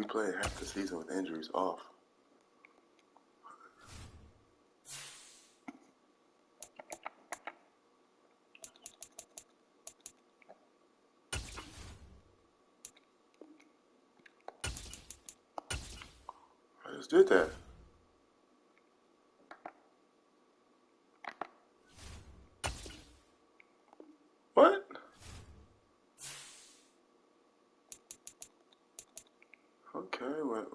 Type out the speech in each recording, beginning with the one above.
we played half the season with injuries off. I just did that. What? Okay, what?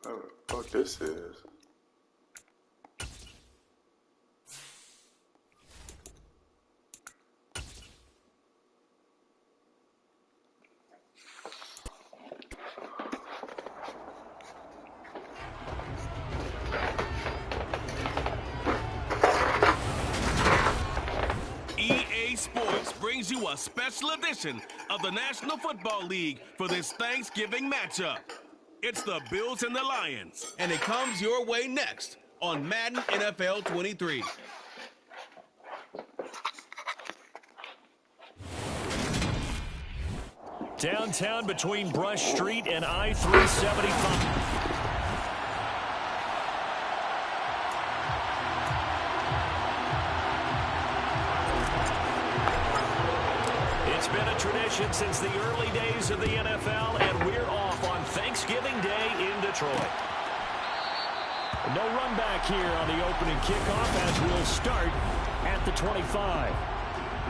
I don't know what this is. EA Sports brings you a special edition of the National Football League for this Thanksgiving matchup. It's the Bills and the Lions, and it comes your way next on Madden NFL 23. Downtown between Brush Street and I-375. It's been a tradition since the early days of the NFL, and we're off on Thanksgiving Day in Detroit. No run back here on the opening kickoff as we'll start at the 25.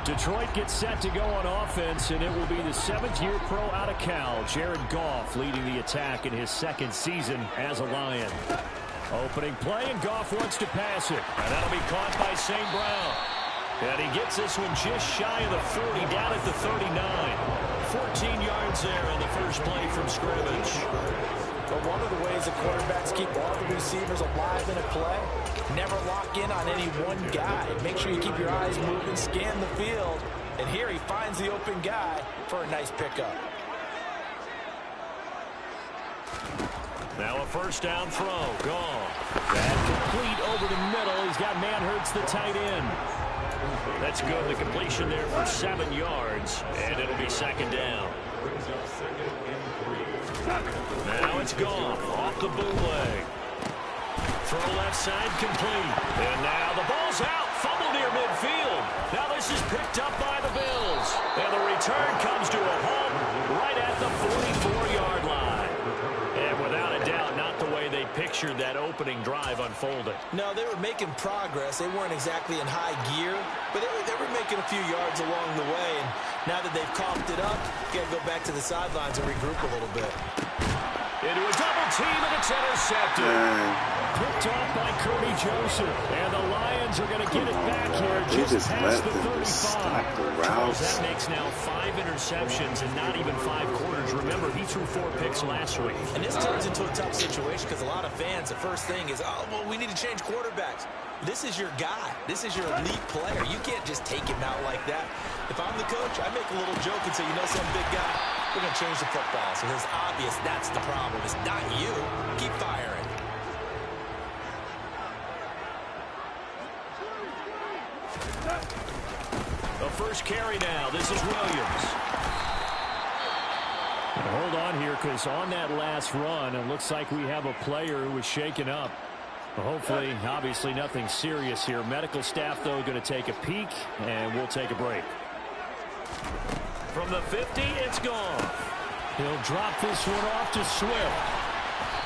Detroit gets set to go on offense, and it will be the seventh-year pro out of Cal, Jared Goff, leading the attack in his second season as a Lion. Opening play, and Goff wants to pass it. And that'll be caught by St. Brown. And he gets this one just shy of the 40, down at the 39. 14 yards there on the first play from scrimmage. But one of the ways the quarterbacks keep all the receivers alive in a play, never lock in on any one guy. Make sure you keep your eyes moving, scan the field. And here he finds the open guy for a nice pickup. Now a first down throw. Gone. That complete over the middle. He's got Manhurts, the tight end. That's good. The completion there for 7 yards. And it'll be second down. Now it's gone. Off the bootleg. Throw left side complete. And now the ball's out. Fumble near midfield. Now this is picked up by the Bills. And the return comes to a halt right at the 44-yard line. And without a doubt, not the way they pictured that opening drive unfolded. No, they were making progress. They weren't exactly in high gear, but they were making a few yards along the way. And now that they've coughed it up, got to go back to the sidelines and regroup a little bit. Into a double team, and it's intercepted. Picked off by Cody Joseph. And the Lions are going to get it back here just past the 35. That makes now 5 interceptions in not even 5 quarters. Remember, he threw 4 picks last week. And this turns into a tough situation because a lot of fans, the first thing is, oh, well, we need to change quarterbacks. This is your guy. This is your elite player. You can't just take him out like that. If I'm the coach, I make a little joke and say, you know, some big guy, we're going to change the football. So it's obvious that's the problem. It's not you. Keep firing. The first carry now. This is Williams. And hold on here, because on that last run, it looks like we have a player who was shaken up. Hopefully, obviously, nothing serious here. Medical staff, though, going to take a peek, and we'll take a break. From the 50, it's gone. He'll drop this one off to Swift.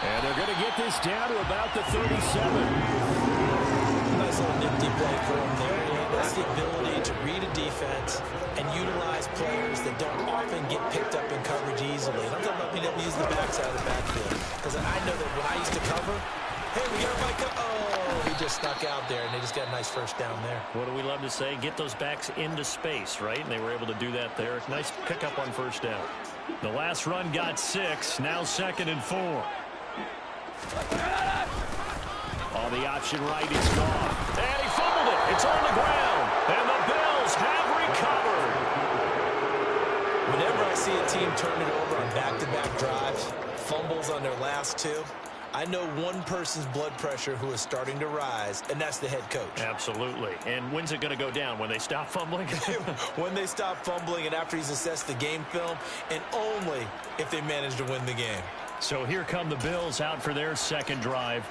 And they're going to get this down to about the 37. Nice little nifty play for him there. That's the ability to read a defense and utilize players that don't often get picked up in coverage easily. And I'm talking about being able to use the backside of the backfield. Because I know that when I used to cover, Hey, we got everybody come. Oh, he just snuck out there, and they just got a nice first down there. What do we love to say? Get those backs into space, right? And they were able to do that there. Nice pickup on first down. The last run got 6. Now 2nd and 4. On the option right, it's gone. And he fumbled it. It's on the ground. And the Bills have recovered. Whenever I see a team turn it over on back-to-back drives, fumbles on their last 2, I know one person's blood pressure who is starting to rise, and that's the head coach. Absolutely. And when's it going to go down? When they stop fumbling? When they stop fumbling and after he's assessed the game film, and only if they manage to win the game. So here come the Bills out for their second drive.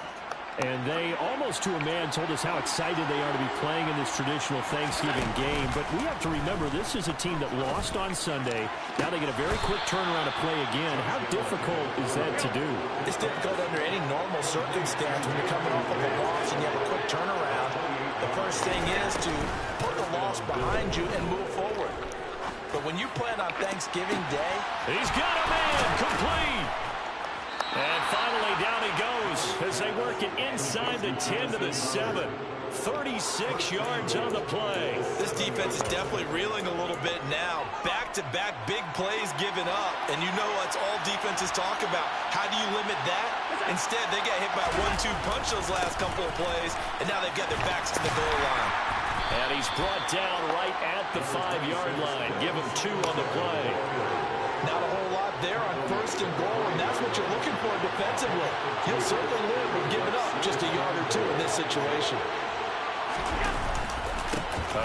And they, almost to a man, told us how excited they are to be playing in this traditional Thanksgiving game. But we have to remember, this is a team that lost on Sunday. Now they get a very quick turnaround to play again. How difficult is that to do? It's difficult under any normal circumstance when you're coming off of a loss and you have a quick turnaround. The first thing is to put the loss behind you and move forward. But when you play on Thanksgiving Day... He's got a man complete. And finally, down he goes as they work it inside the 10 to the 7. 36 yards on the play. This defense is definitely reeling a little bit now. Back-to-back big plays given up. And you know that's all defenses talk about. How do you limit that? Instead, they got hit by a 1-2 punch those last couple of plays, and now they've got their backs to the goal line. And he's brought down right at the 5-yard line. Give him 2 on the play. Not a whole lot there on 1st and goal, and that's what you're looking for defensively. He'll certainly live with giving up just a yard or 2 in this situation.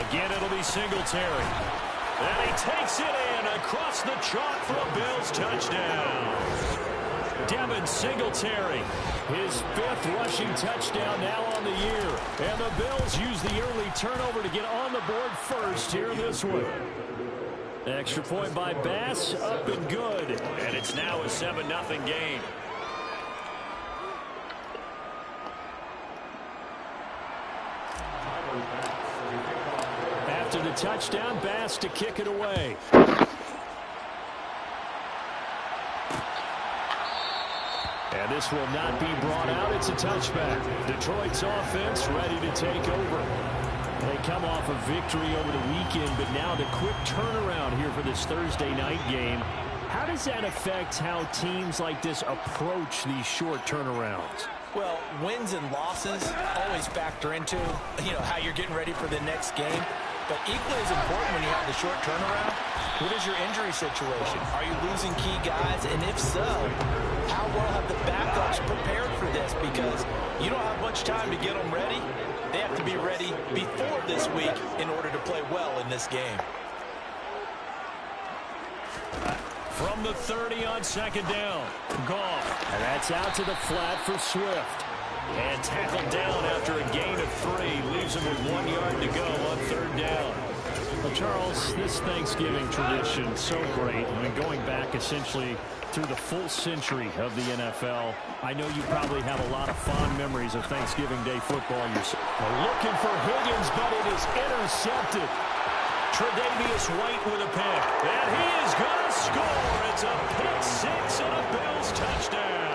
Again, it'll be Singletary. And he takes it in across the chalk for a Bills touchdown. Devin Singletary, his 5th rushing touchdown now on the year. And the Bills use the early turnover to get on the board first here in this one. Extra point by Bass, up and good. And it's now a 7-0 game. After the touchdown, Bass to kick it away. And this will not be brought out. It's a touchback. Detroit's offense ready to take over. They come off a victory over the weekend, but now the quick turnaround here for this Thursday night game. How does that affect how teams like this approach these short turnarounds? Well, wins and losses always factor into, how you're getting ready for the next game. But equally as important when you have the short turnaround, what is your injury situation? Are you losing key guys? And if so, how well have the backups prepared for this? Because you don't have much time to get them ready. They have to be ready before this week in order to play well in this game. From the 30 on 2nd down. Goff. And that's out to the flat for Swift. And tackled down after a gain of 3. Leaves him with 1 yard to go on 3rd down. Well, Charles, this Thanksgiving tradition, so great. I mean, going back essentially through the full century of the NFL. I know you probably have a lot of fond memories of Thanksgiving Day football yourself. Looking for Higgins, but it is intercepted. Tre'Davious White with a pick. And he is going to score. It's a pick 6 and a Bills touchdown.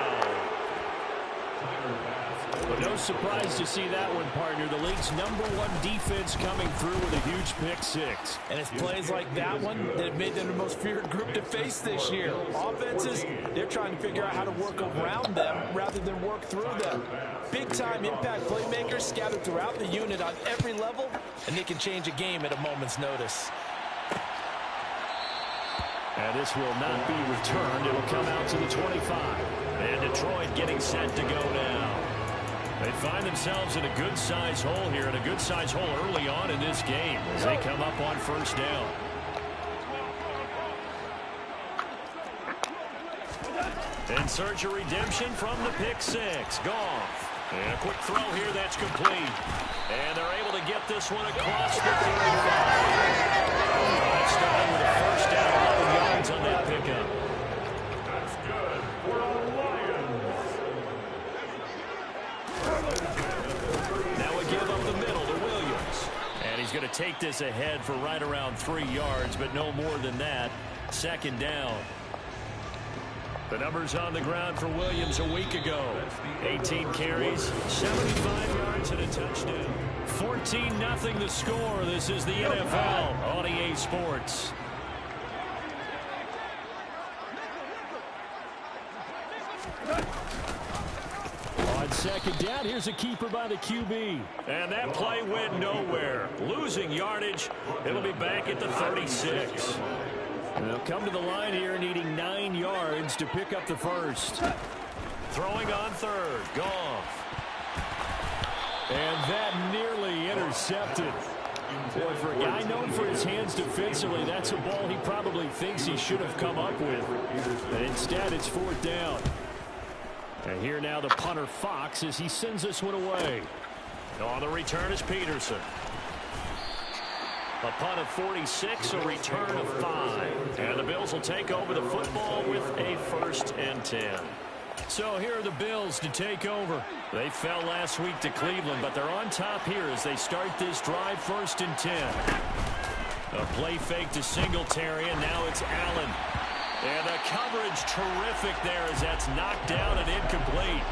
But no surprise to see that one, partner. The league's #1 defense coming through with a huge pick 6. And it's plays like that one that have made them the most feared group to face this year. Offenses, they're trying to figure out how to work around them rather than work through them. Big-time impact playmakers scattered throughout the unit on every level, and they can change a game at a moment's notice. And this will not be returned. It'll come out to the 25. And Detroit getting set to go now. They find themselves in a good-sized hole here, and a good-sized hole early on in this game as they come up on 1st down. In search of redemption from the pick 6. Goff. And a quick throw here that's complete. And they're able to get this one across the 35. Starting with a 1st down, 11 yards on that pickup. That's good for the Lions. Now a give up the middle to Williams. And he's going to take this ahead for right around 3 yards, but no more than that. 2nd down. The numbers on the ground for Williams a week ago. 18 carries, 75 yards, and a touchdown. 14-0 the score. This is the NFL on EA Sports. On second down, here's a keeper by the QB. And that play went nowhere. Losing yardage. It'll be back at the 36. They'll come to the line here needing 9 yards to pick up the first. Throwing on third. Goff. And that nearly intercepted. Boy, for a guy known for his hands defensively, that's a ball he probably thinks he should have come up with. And instead, it's fourth down. And here now the punter Fox as he sends this one away. On the return is Peterson. A punt of 46, a return of 5. And the Bills will take over the football with a 1st and 10. So here are the Bills to take over. They fell last week to Cleveland, but they're on top here as they start this drive 1st and 10. A play fake to Singletary, and now it's Allen. And the coverage terrific there as that's knocked down and incomplete.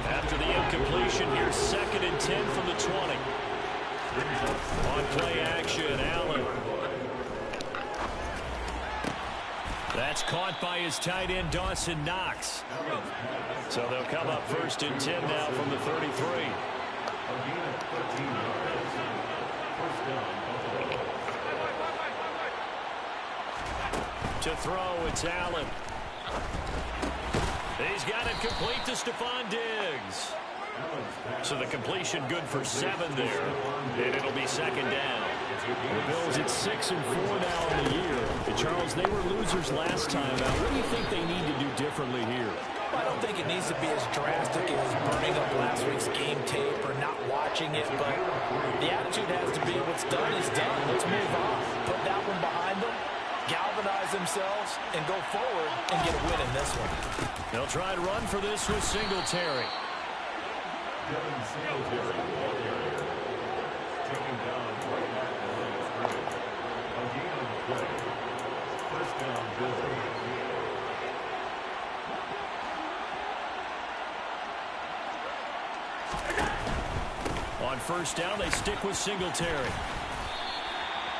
After the incompletion, here's 2nd and 10 from the 20. On play action, Allen. That's caught by his tight end, Dawson Knox. So they'll come up 1st and 10 now from the 33. To throw, it's Allen. He's got it complete to Stephon Diggs. So the completion good for 7 there. And it'll be 2nd down. The Bills at 6 and 4 now in the year. And Charles, they were losers last time out. What do you think they need to do differently here? I don't think it needs to be as drastic as burning up last week's game tape or not watching it, but the attitude has to be what's done is done. Let's move on. Put that one behind them, galvanize themselves, and go forward and get a win in this one. They'll try to run for this with Singletary. Taking down right now. Again on the play. 1st down, Bills. On 1st down, they stick with Singletary.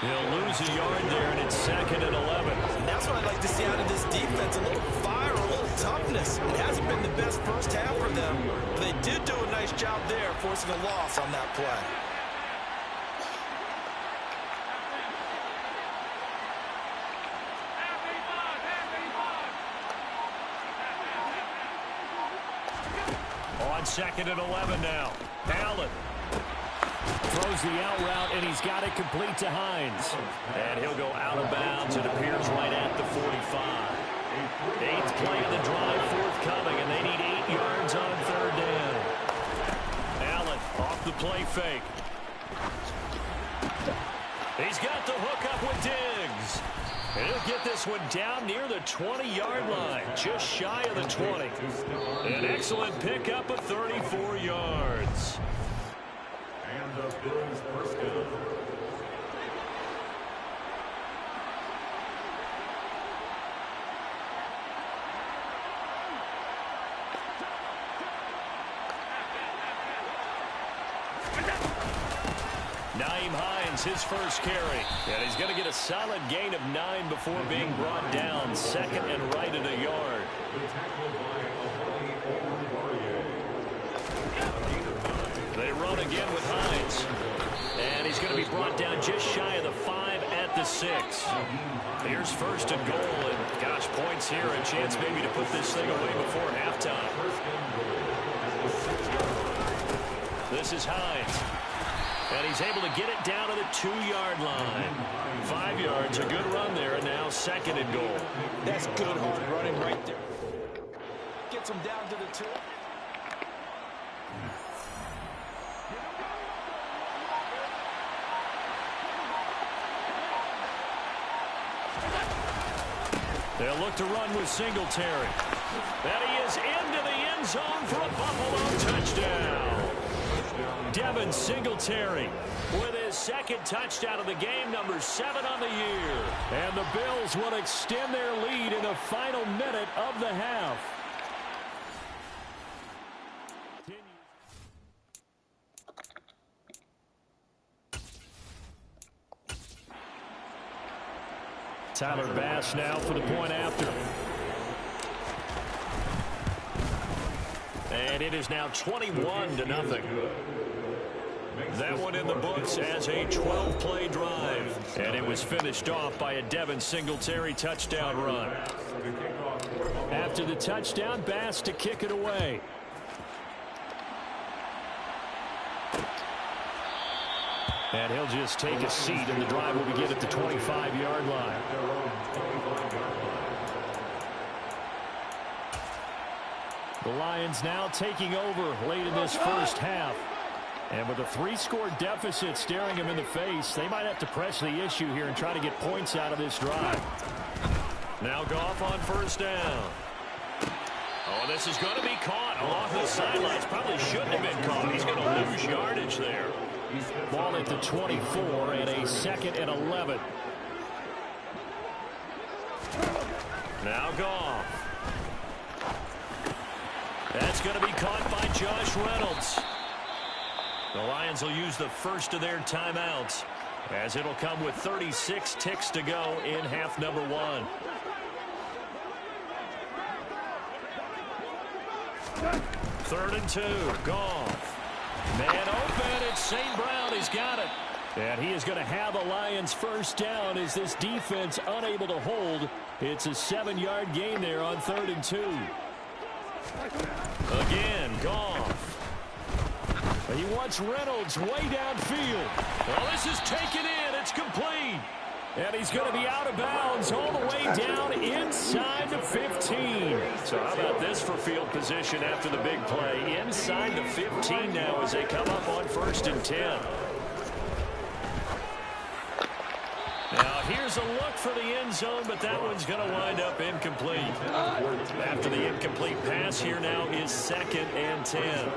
He'll lose a yard there, and it's 2nd and 11. And that's what I'd like to see out of this defense, a little fire, a little toughness. It hasn't been the best first half for them, but they did do a nice job there, forcing a loss on that play. On 2nd and 11 now. Allen throws the out route, and he's got it complete to Hines. And he'll go out of bounds. It appears right at the 45. 8th play of the drive forthcoming, and they need 8 yards on 3rd down. Allen off the play fake. He's got the hook up with Diggs. And he'll get this one down near the 20-yard line, just shy of the 20. An excellent pickup of 34 yards. And the Bills' 1st down. Nyheim Hines, his first carry. And he's going to get a solid gain of 9 before being brought down. 2nd and right at a yard. They run again with Hines. And he's going to be brought down just shy of the 5 at the 6. Here's 1st and goal. And gosh, points here. A chance maybe to put this thing away before halftime. This is Hines. And he's able to get it down to the 2-yard line. 5 yards, a good run there, and now 2nd and goal. That's good hard running right there. Gets him down to the 2. They'll look to run with Singletary. And he is into the end zone for a Buffalo touchdown. Down Devin Singletary with his second touchdown of the game, number 7 on the year. And the Bills will extend their lead in the final minute of the half. Tyler Bass now for the point after. And it is now 21-0. That one in the books as a 12-play drive. And it was finished off by a Devin Singletary touchdown run. After the touchdown, Bass to kick it away. And he'll just take a seat, and the drive will begin at the 25-yard line. The Lions now taking over late in this first half. And with a 3-score deficit staring them in the face, they might have to press the issue here and try to get points out of this drive. Now Goff on first down. Oh, this is going to be caught along the sidelines. Probably shouldn't have been caught. He's going to lose yardage there. Ball at the 24 and a 2nd and 11. Now Goff. That's going to be caught by Josh Reynolds. The Lions will use the first of their timeouts, as it'll come with 36 ticks to go in half number 1. Third and 2. Goff. Man open. It's St. Brown. He's got it. And he is going to have a Lions first down as this defense unable to hold. It's a 7-yard gain there on 3rd and 2. Again, Goff. He wants Reynolds way downfield. Well, this is taken in. It's complete. And he's going to be out of bounds all the way down inside the 15. So how about this for field position after the big play? Inside the 15 now as they come up on 1st and 10. Now here's a look for the end zone, but that one's going to wind up incomplete. After the incomplete pass, here now is 2nd and 10.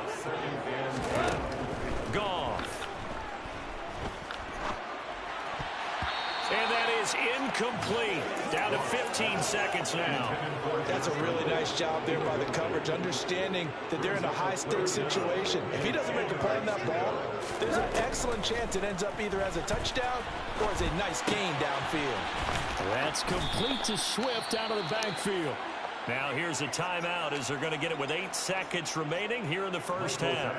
Goff. And that is incomplete. Down to 15 seconds now. That's a really nice job there by the coverage, understanding that they're in a high-stakes situation. If he doesn't make a play on that ball, there's an excellent chance it ends up either as a touchdown or as a nice gain downfield. That's complete to Swift out of the backfield. Now here's a timeout as they're going to get it with 8 seconds remaining here in the first half.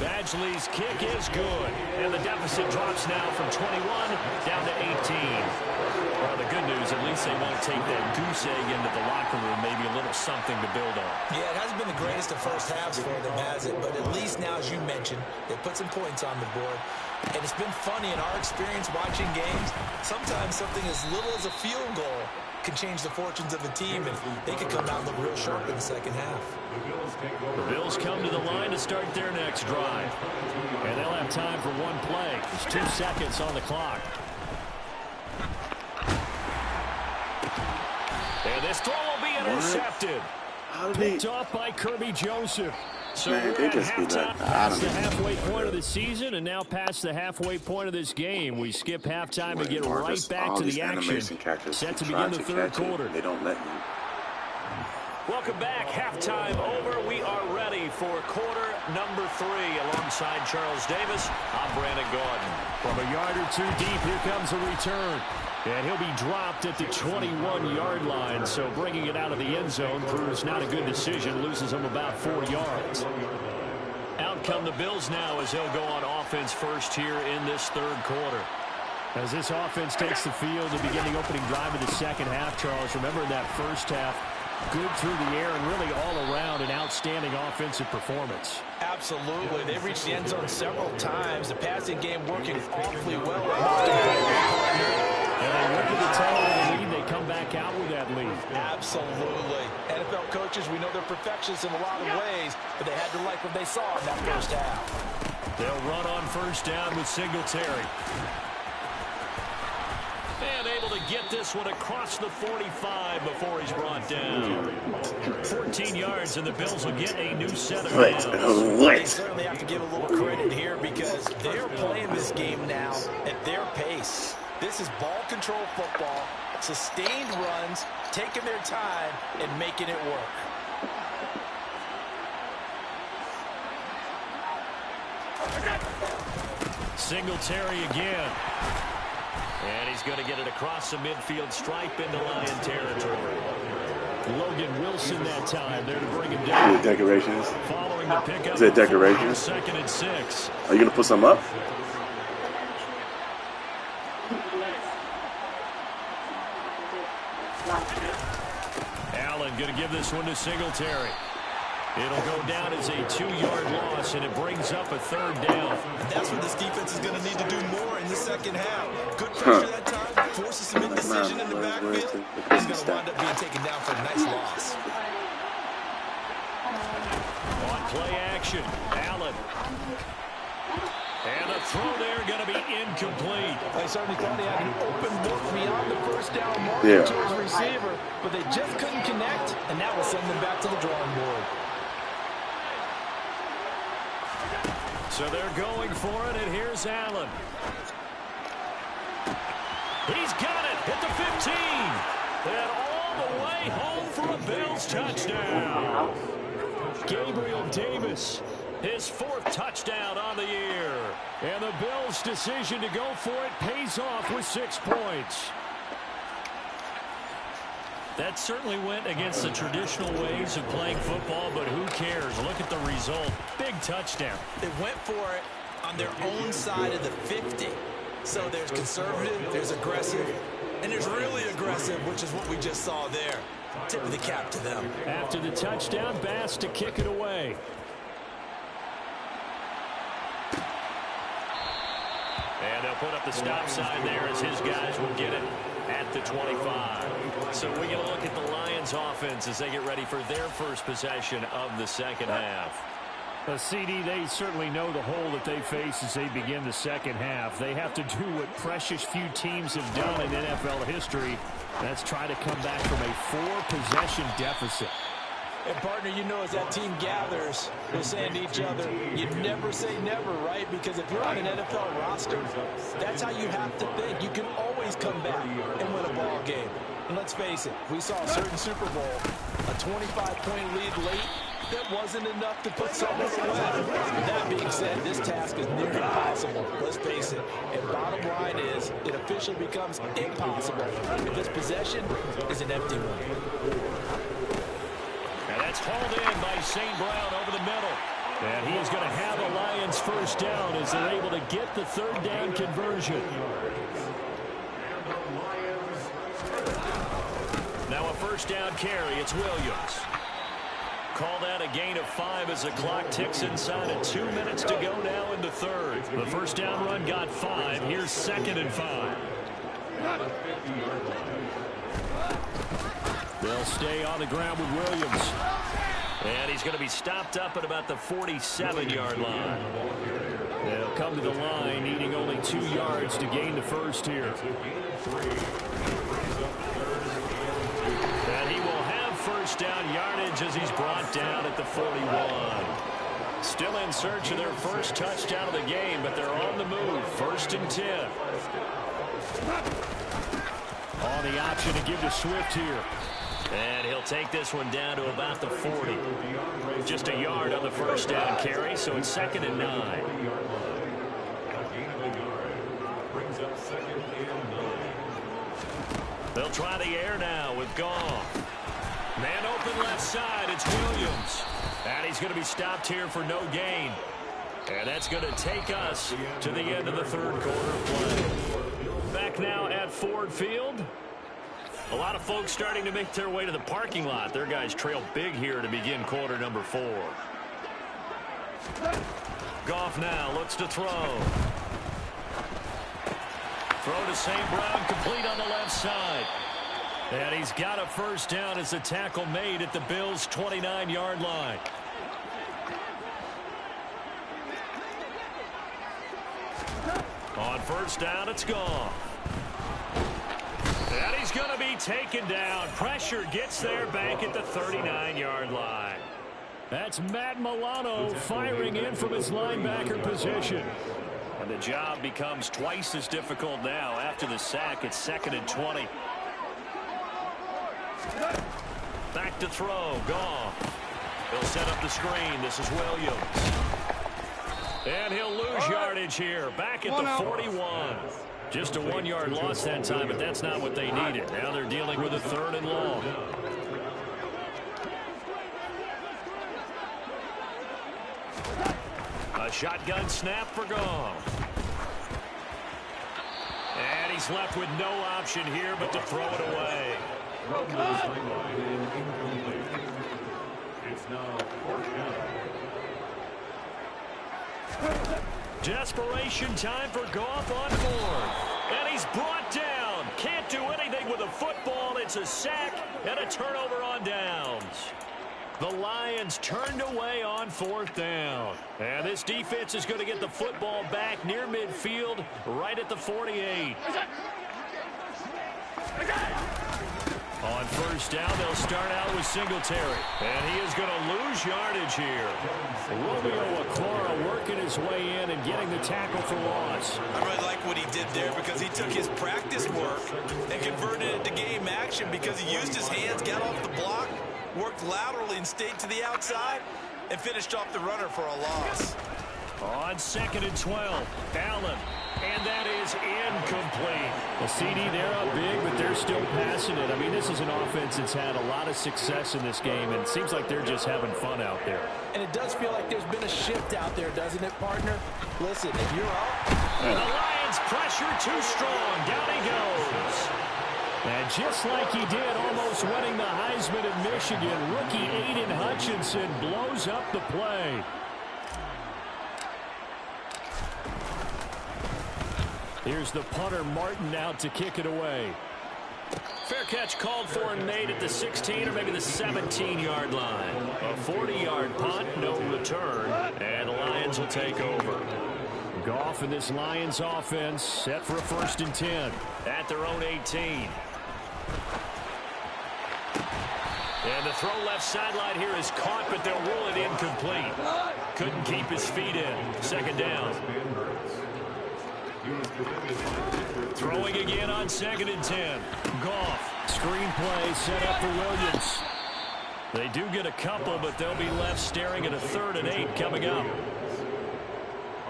Badgley's kick is good. And the deficit drops now from 21 down to 18. Well, the good news, at least they won't take that goose egg into the locker room. Maybe a little something to build on. Yeah, it hasn't been the greatest of first halves for them, has it? But at least now, as you mentioned, they put some points on the board. And it's been funny in our experience watching games. Sometimes something as little as a field goal can change the fortunes of a team, and they could come out and look real sharp in the second half. The Bills come to the line to start their next drive. And they'll have time for one play. There's 2 seconds on the clock. And this throw will be intercepted. Picked off by Kirby Joseph. So Man, we're at just halftime, past the halfway point of the season, and now past the halfway point of this game. We skip halftime and get right back to the action. Set to begin the third quarter. They don't let you. Welcome back. Halftime over. We are ready for quarter number 3. Alongside Charles Davis, I'm Brandon Gaudin. From a yard or 2 deep, here comes a return. And he'll be dropped at the 21-yard line, so bringing it out of the end zone proves not a good decision, loses him about 4 yards. Out come the Bills now as they'll go on offense first here in this third quarter. As this offense takes the field to begin the opening drive of the second half, Charles, remember in that first half, good through the air and really all around an outstanding offensive performance. Absolutely. They reached the end zone several times. The passing game working awfully well. And they look at the tail of the lead. They come back out with that lead. Absolutely. NFL coaches, we know they're perfectionists in a lot of ways, but they had to like what they saw in that first half. They'll run on first down with Singletary. And they able to get this one across the 45 before he's brought down. 14 yards, and the Bills will get a new set of downs. They certainly have to give a little credit here because they're playing this game now at their pace. This is ball control football, sustained runs, taking their time and making it work. Singletary again. And he's going to get it across the midfield stripe into Lion territory. Logan Wilson that time there to bring him down. Is it decorations? Following the pickup. Is it decorations? 2nd and 6. Are you going to put some up? Allen going to give this one to Singletary. It'll go down as a 2-yard loss, and it brings up a 3rd down. That's what this defense is going to need to do more in the second half. Good pressure that time, forces some indecision in the backfield. He's going to wind up being taken down for a nice loss. On play action, Allen. And the throw there going to be incomplete. I certainly thought he had an open look beyond the first down mark to his receiver, but they just couldn't connect, and that will send them back to the drawing board. So they're going for it, and here's Allen. He's got it at the 15. And all the way home for a Bills touchdown. Gabriel Davis, his 4th touchdown on the year. And the Bills' decision to go for it pays off with 6 points. That certainly went against the traditional ways of playing football, but who cares? Look at the result. Big touchdown. They went for it on their own side of the 50. So there's conservative, there's aggressive, and there's really aggressive, which is what we just saw there. Tip of the cap to them. After the touchdown, Bass to kick it away. And they'll put up the stop sign there as his guys will get it at the 25. So we're going to look at the Lions offense as they get ready for their first possession of the second half. CD, they certainly know the hole that they face as they begin the second half. They have to do what precious few teams have done in NFL history. That's try to come back from a 4-possession deficit. And, partner, you know, as that team gathers, they're saying to each other, you never say never, right? Because if you're on an NFL roster, that's how you have to think. You can always come back and win a ball game. And let's face it, we saw a certain Super Bowl, a 25-point lead late, that wasn't enough to put someone away. That being said, this task is near impossible. Let's face it. And bottom line is, it officially becomes impossible if this possession is an empty one. And that's hauled in by St. Brown over the middle. And he is going to have a Lions first down as they're able to get the 3rd down conversion. Now a first down carry. It's Williams. Call that a gain of 5 as the clock ticks inside of 2 minutes to go now in the 3rd. The first down run got 5. Here's 2nd and 5. They'll stay on the ground with Williams. And he's going to be stopped up at about the 47-yard line. They'll come to the line needing only 2 yards to gain the first here. And he will have first down yardage as he's brought down at the 41. Still in search of their first touchdown of the game, but they're on the move. 1st and 10. On the option to give to Swift here. And he'll take this one down to about the 40. Just a yard on the first down carry, so it's 2nd and 9. They'll try the air now with Goff. Man open left side, it's Williams. And he's going to be stopped here for no gain. And that's going to take us to the end of the 3rd quarter of play. Back now at Ford Field. A lot of folks starting to make their way to the parking lot. Their guys trail big here to begin quarter number 4. Goff now looks to throw. Throw to St. Brown, complete on the left side. And he's got a first down as the tackle made at the Bills' 29-yard line. On first down, it's Goff. And he's going to be taken down. Pressure gets there back at the 39-yard line. That's Matt Milano firing in from his linebacker position. And the job becomes twice as difficult now after the sack. It's 2nd and 20. Back to throw. Goff. He'll set up the screen. This is Williams. And he'll lose yardage here. Back at the 41. Just a 1-yard loss that time, but that's not what they needed. Now they're dealing with a 3rd and long. A shotgun snap for Goff. And he's left with no option here but to throw it away. It's now 4th down. Desperation time for Goff on 4th. And he's brought down. Can't do anything with a football. It's a sack and a turnover on downs. The Lions turned away on 4th down. And this defense is going to get the football back near midfield, right at the 48. On 1st down, they'll start out with Singletary. And he is going to lose yardage here. Romeo Okwara working his way in and getting the tackle for loss. I really like what he did there because he took his practice work and converted it to game action because he used his hands, got off the block, worked laterally and stayed to the outside, and finished off the runner for a loss. On 2nd and 12, Allen. And that is incomplete. A CD, they're up big, but they're still passing it. I mean, this is an offense that's had a lot of success in this game, and it seems like they're just having fun out there. And it does feel like there's been a shift out there, doesn't it, partner? Listen, if you're up... And the Lions pressure too strong. Down he goes. And just like he did, almost winning the Heisman at Michigan, rookie Aiden Hutchinson blows up the play. Here's the punter, Martin, out to kick it away. Fair catch called for and made at the 16 or maybe the 17-yard line. A 40-yard punt, no return, and the Lions will take over. Goff and this Lions offense set for a 1st and 10 at their own 18. And the throw left sideline here is caught, but they'll rule it incomplete. Couldn't keep his feet in. 2nd down. Throwing again on 2nd and 10. Goff. Screen play set up for Williams. They do get a couple, but they'll be left staring at a 3rd and 8 coming up. A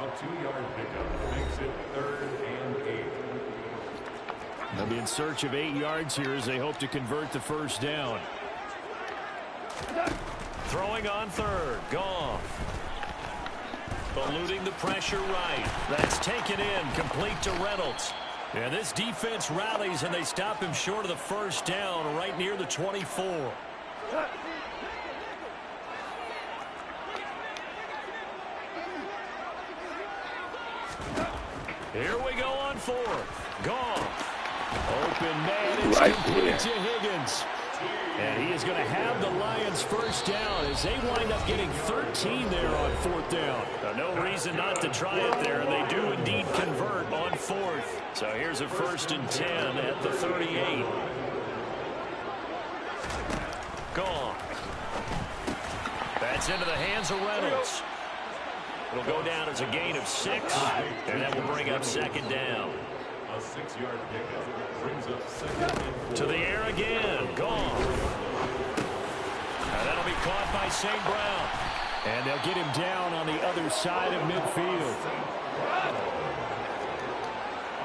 2-yard pickup makes it 3rd and 8. They'll be in search of 8 yards here as they hope to convert the 1st down. Throwing on 3rd. Goff. Eluding the pressure right. That's taken in, complete to Reynolds. And this defense rallies, and they stop him short of the 1st down right near the 24. Here we go on 4th. Goff. Open man, it's complete to Higgins. And he is going to have the Lions 1st down as they wind up getting 13 there on 4th down. No reason not to try it there. They do indeed convert on 4th. So here's a 1st and 10 at the 38. Gone. That's into the hands of Reynolds. It'll go down as a gain of 6, and that will bring up 2nd down. A 6-yard pickup brings up 2nd and 4. To the air again. Gone. And that'll be caught by St. Brown. And they'll get him down on the other side of midfield.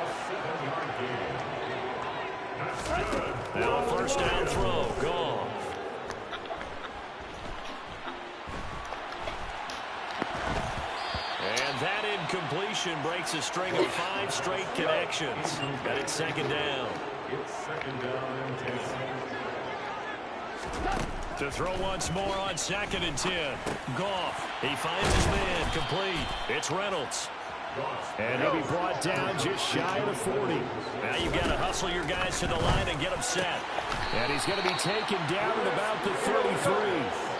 A 7-yard gain. Now a 1st down throw. Gone. And that incompletion breaks a string of 5 straight connections. And it's 2nd down. It's 2nd down and 10. To throw once more on 2nd and 10. Goff. He finds his man. Complete. It's Reynolds. And he'll be brought down just shy of the 40. Now you've got to hustle your guys to the line and get them set. And he's going to be taken down at about the 33.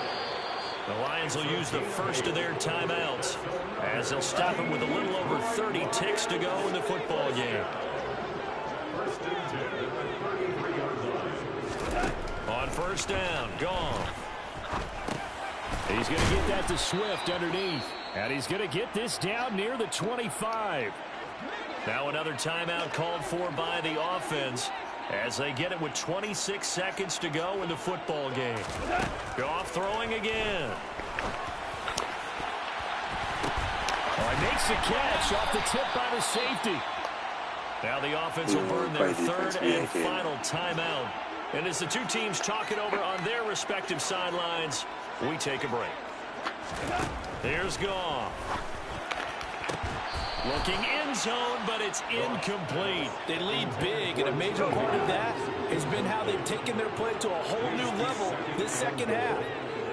The Lions will use the first of their timeouts as they'll stop him with a little over 30 ticks to go in the football game. First and 10 at the 33-yard line. On first down, Goff. He's going to get that to Swift underneath. And he's going to get this down near the 25. Now another timeout called for by the offense as they get it with 26 seconds to go in the football game. Goff throwing again. Oh, he makes the catch off the tip by the safety. Now the offense will burn their third and final timeout. And as the two teams talk it over on their respective sidelines, we take a break. Here's Goff. Looking end zone, but it's incomplete. They lead big, and a major part of that has been how they've taken their play to a whole new level this second half.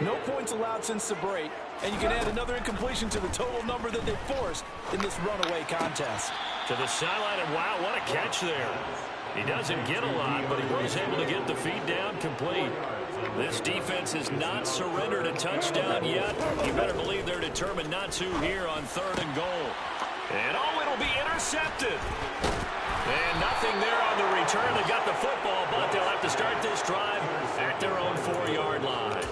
No points allowed since the break, and you can add another incompletion to the total number that they forced in this runaway contest. To the sideline, and wow, what a catch there. He doesn't get a lot, but he was able to get the feed down complete. This defense has not surrendered a touchdown yet. You better believe they're determined not to here on 3rd and goal. And oh, it'll be intercepted. And nothing there on the return. They got the football, but they'll have to start this drive at their own 4-yard line.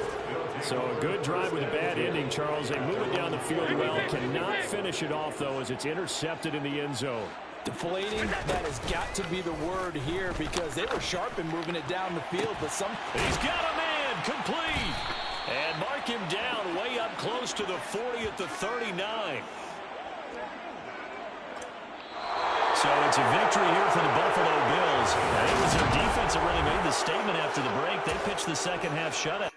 So a good drive with a bad ending, Charles. They move it down the field well. Cannot finish it off, though, as it's intercepted in the end zone. Deflating, that has got to be the word here because they were sharp in moving it down the field, but He's got a man, complete. And mark him down way up close to the 40 at the 39. So it's a victory here for the Buffalo Bills. And it was their defense that really made the statement after the break. They pitched the second half shutout.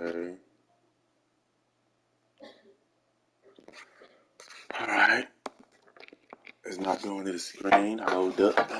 Okay. All right. It's not going to the screen. Hold up.